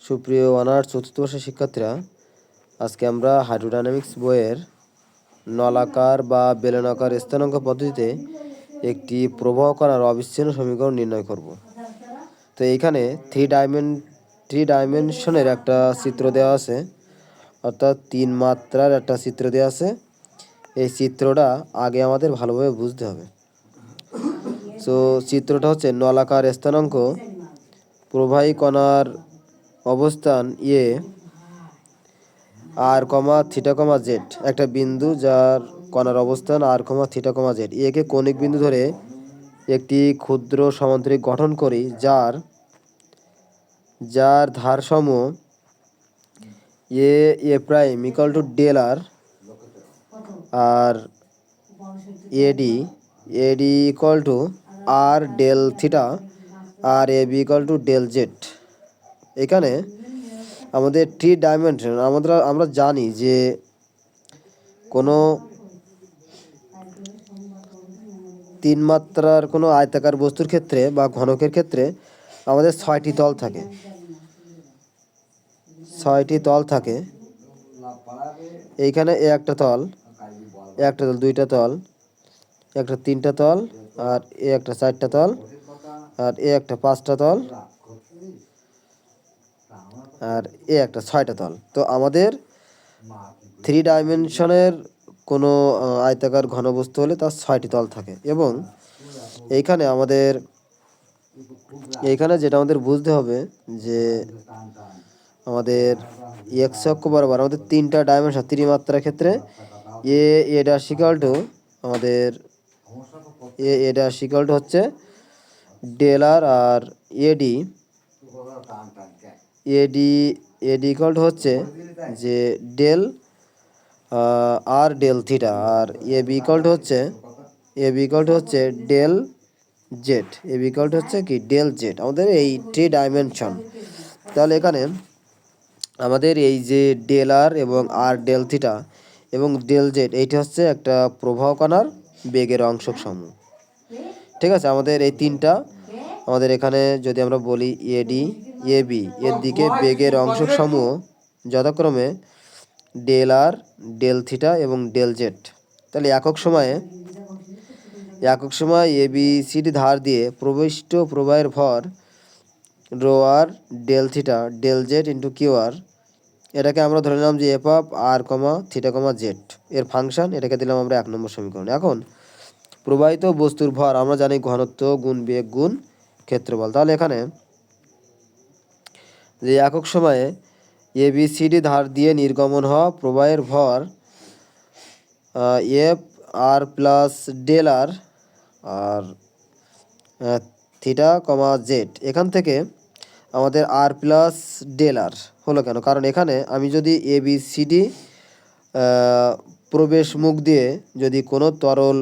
সুপ্রিয় অনার্স চতুর্থ বর্ষের শিক্ষার্থীরা, আজকে আমরা হাইড্রোডাইনামিক্স বইয়ের নলাকার বা বেলনাকার স্থানাঙ্ক পদ্ধতিতে একটি প্রবাহ কণার অবিচ্ছিন্ন সমীকরণ নির্ণয় করব। তো এইখানে থ্রি ডাইমেনশনের একটা চিত্র দেওয়া আছে, অর্থাৎ 3 মাত্রার একটা চিত্র দেওয়া আছে। এই চিত্রটা আগে আমাদের ভালোভাবে বুঝতে হবে। তো চিত্রটা হচ্ছে নলাকার স্থানাঙ্ক প্রবাহী কণার অবস্থান এ আর কমা থিটা কমা জেড, একটা বিন্দু যার কণার অবস্থান আর কমা থিটা কমা জেড। একে কৌণিক বিন্দু ধরে একটি ক্ষুদ্র সমান্তরিক গঠন করি যার ধারসমূহ A prime equal to del r AD equal to r del theta আর A B equal to del z. এখানে আমাদের থ্রি ডাইমেনশন আমরা জানি যে কোনো 3 মাত্রার কোনো আয়তাকার বস্তুর ক্ষেত্রে বা ঘনকের ক্ষেত্রে আমাদের 6টি তল থাকে। 6টি তল থাকে। এইখানে একটা তল, দুইটা তল, একটা 3টা তল, আর একটা 4টা তল, আর একটা 5টা তল, আর একটা 6টা তল। তো আমাদের থ্রি ডাইমেনশনের কোনো আয়তাকার ঘনবস্তু হলে তার 6টি তল থাকে। এবং এইখানে যেটা আমাদের বুঝতে হবে যে আমাদের এক্স অক্ষ বরাবর আমাদের 3টা ডাইমেনশন ত্রিমাত্রার ক্ষেত্রে এ ড্যাশ ইকুয়াল টু আমাদের এ ড্যাশ ইকুয়াল টু হচ্ছে del r AD AD AD equal to হচ্ছে যে ডেল আর ডেল থিটা, আর এ বি ইকুয়াল টু হচ্ছে del z. A B equal to হচ্ছে কি ডেল জেড, আমাদের এই থ্রি ডাইমেনশন। তাহলে এখানে আমাদের এই যে ডেল আর এবং আর ডেল থিটা এবং ডেল জেড, এইটা হচ্ছে একটা প্রবাহ কণার বেগের অংশক সমূহ। ঠিক আছে, আমাদের এই তিনটা আমাদের এখানে যদি আমরা বলি এডি এ বি এর দিকে বেগের অংশক সমূহ যথাক্রমে ডেল আর ডেল থিটা এবং ডেল জেড। তাহলে একক সময় এ বি সিডি ধার দিয়ে প্রবিষ্ট প্রবাহের ভর rho r del theta del z into q r, এটাকে আমরা ধরে নিলাম যে f of r comma theta comma z এর ফাংশন। এটাকে দিলাম আমরা 1 নম্বর সমীকরণ। এখন প্রবাহিত বস্তুর ভর আমরা জানি ঘনত্ব গুণ বেগ গুণ ক্ষেত্রফল। তাহলে এখানে যে একক সময়ে এ বি সি ডি ধার দিয়ে নির্গমন হওয়া প্রবাহের ভর এফ আর প্লাস ডেল আর থিটা কমা জেড, এখান থেকে আমাদের আর প্লাস ডেল আর হলো কেন? কারণ এখানে আমি যদি এ বি সি ডি প্রবেশ মুখ দিয়ে যদি কোনো তরল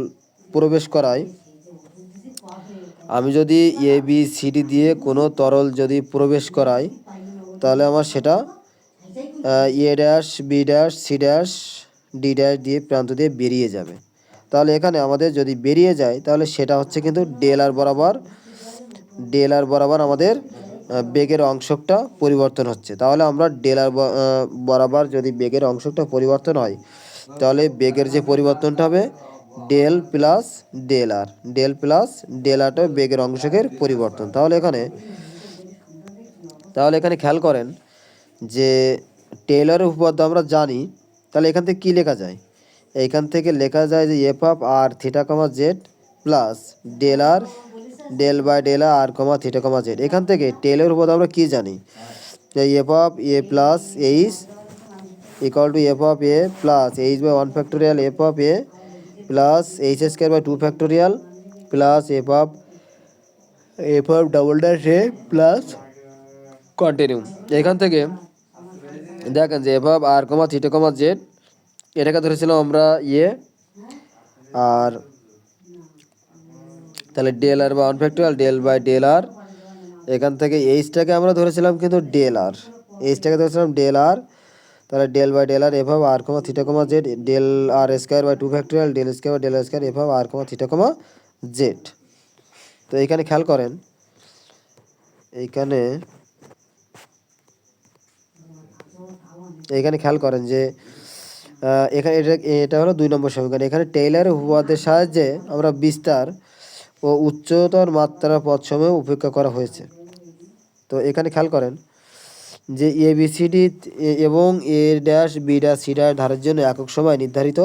প্রবেশ করাই, এ বি সি ডি দিয়ে কোনো তরল যদি প্রবেশ করাই, তাহলে আমার সেটা A dash B dash C dash D dash দিয়ে প্রান্ত দিয়ে বেরিয়ে যাবে। তাহলে এখানে আমাদের যদি বেরিয়ে যায় তাহলে সেটা হচ্ছে কিন্তু ডেল আর বরাবর আমাদের বেগের অংশকটা পরিবর্তন হচ্ছে। তাহলে আমরা ডেল আর বরাবর যদি বেগের অংশকটা পরিবর্তন হয়, তাহলে বেগের যে পরিবর্তনটা হবে ডেল প্লাস ডেল আরটা বেগের অংশকের পরিবর্তন। তাহলে এখানে খেয়াল করেন যে টেইলরের উপপাদ্য আমরা জানি। তাহলে এখান থেকে কী লেখা যায়? এইখান থেকে লেখা যায় যে f of r theta comma z plus del r del by del r comma theta comma z. এখান থেকে টেইলরের উপপাদ্য আমরা কী জানি? যে f of a plus h equal to f of a plus h by 1 factorial f of a plus h square by 2 factorial plus f of double dash a plus continue. এখান থেকে দেখেন যে f of r comma theta comma z এটাকে ধরেছিলাম আমরা আর তাহলে del r বা 1 factorial del by del r. এখান থেকে এইচটাকে আমরা ধরেছিলাম কিন্তু ডেল আর, তাহলে del by del r f of r comma theta comma z del r square by 2 factorial del square by del square f of r comma theta comma z. তো এইখানে খেয়াল করেন, এইখানে এখানে খেয়াল করেন যে এখানে এটা হলো 2 নম্বর সমীকরণ। এখানে টেইলর উপপাদ্যের সাহায্যে আমরা বিস্তার ও উচ্চতর মাত্রার পদসমূহ উপেক্ষা করা হয়েছে। তো এখানে খেয়াল করেন যে এ বি সি ডি এবং A dash B dash C dash ধারের জন্য একক সময় নির্ধারিত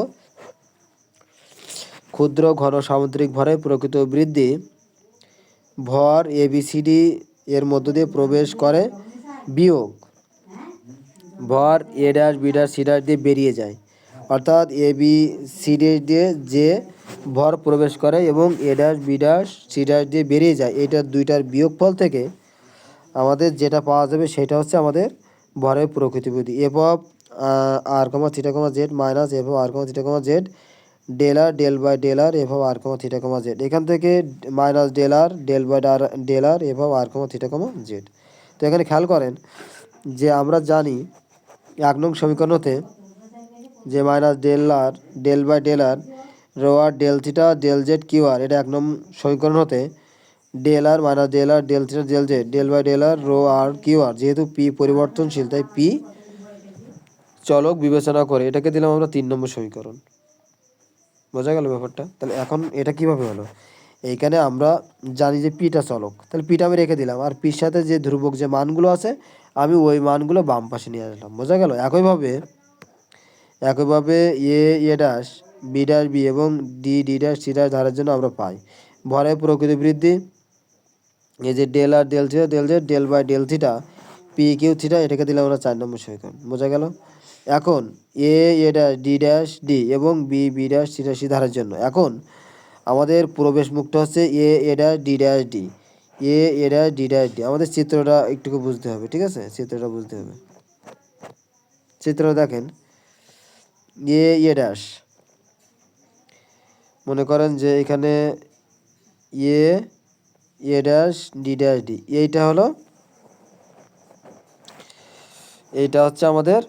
ক্ষুদ্র ঘন সামুদ্রিক ভরের প্রকৃত বৃদ্ধি ভর এ বি সি ডি এর মধ্য দিয়ে প্রবেশ করে বিয়োগ ভর A dash B dash C dash দিয়ে বেরিয়ে যায়। অর্থাৎ এ বি সি ডি দিয়ে যে ভর প্রবেশ করে এবং A dash B dash C dash দিয়ে বেরিয়ে যায়, এইটার দুইটার বিয়োগফল থেকে আমাদের যেটা পাওয়া যাবে সেটা হচ্ছে আমাদের ভরের প্রকৃতি বৃদ্ধি। F of r comma theta comma z minus f of r comma theta comma z del r del by del r f of r comma theta comma z. এখান থেকে minus del r del by del r f of r comma theta comma z. তো এখানে খেয়াল করেন যে আমরা জানি 1 নং সমীকরণ হতে যে minus del r del by del r rho r del theta del z q r, এটা 1 নং সমীকরণ হতে del r minus del r del theta del z del by del r rho r q r, যেহেতু p পরিবর্তনশীল তাই P চলক বিবেচনা করে এটাকে দিলাম আমরা 3 নম্বর সমীকরণ। বোঝা গেল ব্যাপারটা? তাহলে এখন এটা কিভাবে হলো, এইখানে আমরা জানি যে পিটা চলক, তাহলে পিটা আমি রেখে দিলাম আর পির সাথে যে ধ্রুবক যে মানগুলো আছে আমি ওই মানগুলো বাম পাশে নিয়ে আসলাম। বোঝা গেল? একইভাবে A dash B dash B এবং ডি ড্যাশ সি ড্যাশ ধারের জন্য আমরা পাই ভরের প্রকৃতি বৃদ্ধি এই যে del r del theta del z del by del theta p q theta, এটাকে দিলাম আমরা 4 নম্বর সমীকরণ। বোঝা গেল? এখন এ ড্যাশ ডি এবং B dash C dash C ধারের জন্য এখন আমাদের প্রবেশ মুক্ত হচ্ছে A dash D dash D A dash D dash D. আমাদের চিত্রটা একটু বুঝতে হবে, ঠিক আছে? চিত্রটা বুঝতে হবে। চিত্রটা দেখেন, এ ড্যাশ, মনে করেন যে এখানে এ ড্যাশ ডি ড্যাশ ডি, এইটা হচ্ছে আমাদের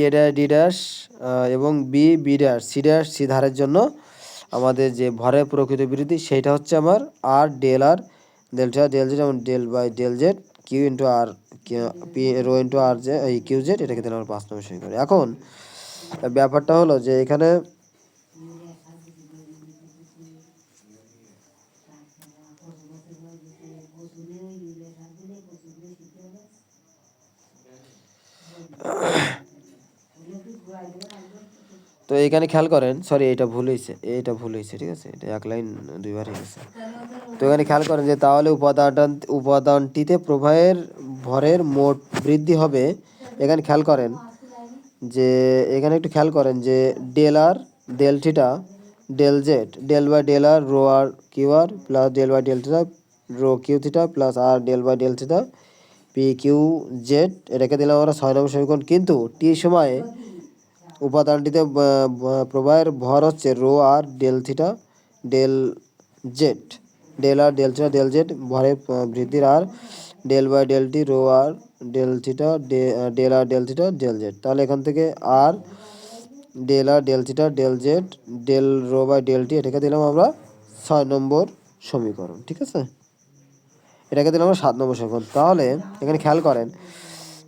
এ ড্যাশ ডি ড্যাশ এবং বি ড্যাশ সি ধারের জন্য আমাদের যে ভরের প্রকৃত বৃদ্ধি সেইটা হচ্ছে আমার r del theta del z এবং del by del z q into r p rho into r j এই কিউ জেড, এটাকে দিলাম আমরা 5 নম্বর সমীকরণ। এখন ব্যাপারটা হলো যে এখানে তো এইখানে খেয়াল করেন, সরি এটা ভুল হয়েছে, ঠিক আছে? এটা 1 লাইন 2 বার হয়ে গেছে। তো এখানে খেয়াল করেন যে তাহলে উপাদানটিতে প্রবাহের ভরের মোট বৃদ্ধি হবে। এখানে খেয়াল করেন যে এখানে একটু খেয়াল করেন যে del r del theta del z del by del r rho r q r plus del by del theta rho q theta plus r del by del theta p q z, এটাকে দিলাম আমরা 6 নম্বর সমীকরণ। কিন্তু টি সময়ে উপাদানটিতে প্রবাহের ভর হচ্ছে rho r del theta del z del r del theta del z ভরের বৃদ্ধির r del by del t rho r del theta del r del theta del z. তাহলে এখান থেকে r del r del theta del z del rho by del t, এটাকে দিলাম আমরা 6 নম্বর সমীকরণ, ঠিক আছে? এটাকে দিলাম আমরা 7 নম্বর সমীকরণ। তাহলে এখানে খেয়াল করেন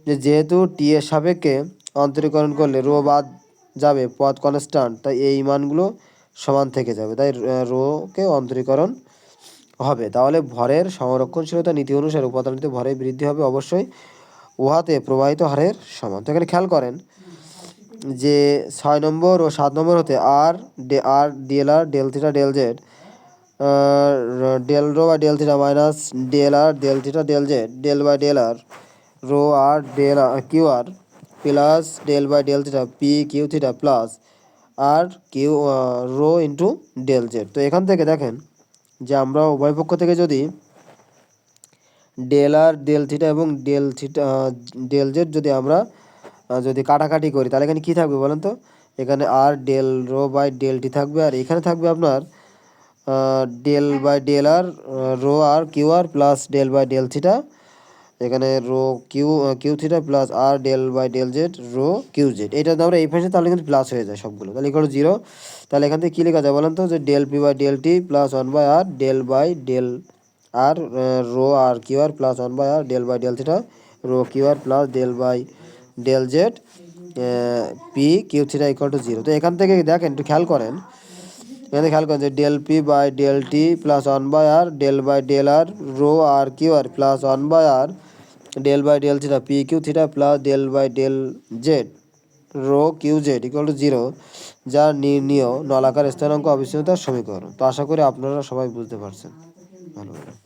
যে যেহেতু টি এর সাপেক্ষে অন্তরীকরণ করলে রো বাদ যাবে, পদ কনস্ট্যান্ট, তাই এই মানগুলো সমান থেকে যাবে, তাই রোকে অন্তরীকরণ হবে। তাহলে ভরের সংরক্ষণশীলতা নীতি অনুসারে উপাদানটিতে ভরের বৃদ্ধি হবে অবশ্যই উহাতে প্রবাহিত হারের সমান। তো এখানে খেয়াল করেন যে 6 নম্বর ও 7 নম্বর হতে r del r del theta del z del rho by del theta minus del r del theta del z del by del r rho r del q r plus del by del theta p q theta plus r q rho into del z. তো এখান থেকে দেখেন যে আমরা উভয় পক্ষ থেকে যদি ডেল আর ডেল থিটা এবং ডেল জেড যদি আমরা যদি কাটাকাটি করি তাহলে এখানে কী থাকবে বলেন তো? এখানে r del rho by del t থাকবে আর এখানে থাকবে আপনার del by del r rho r q r plus del by del theta এখানে rho q q theta plus r del by del z rho q z, এটা যদি আমরা এই পাশে তাহলে কিন্তু প্লাস হয়ে যায় সবগুলো, তাহলে ইকুয়াল টু 0। তাহলে এখান থেকে কী লেখা যায় বলেন তো, যে del p by del t plus 1 by del r rho r q r plus 1 by r del by del theta rho q r plus del by del z p q theta equal to 0। তো এখান থেকে দেখেন একটু খেয়াল করেন, এখানে খেয়াল করেন যে del p by del t plus 1 by r del by del r rho r q r plus 1 by r del by del theta p q theta plus del by del z rho q z equal to 0, যা নির্ণীয় নলাকার স্থানাঙ্ক অবিচ্ছিন্নতার সমীকরণ। তো আশা করি আপনারা সবাই বুঝতে পারছেন ভালো করে।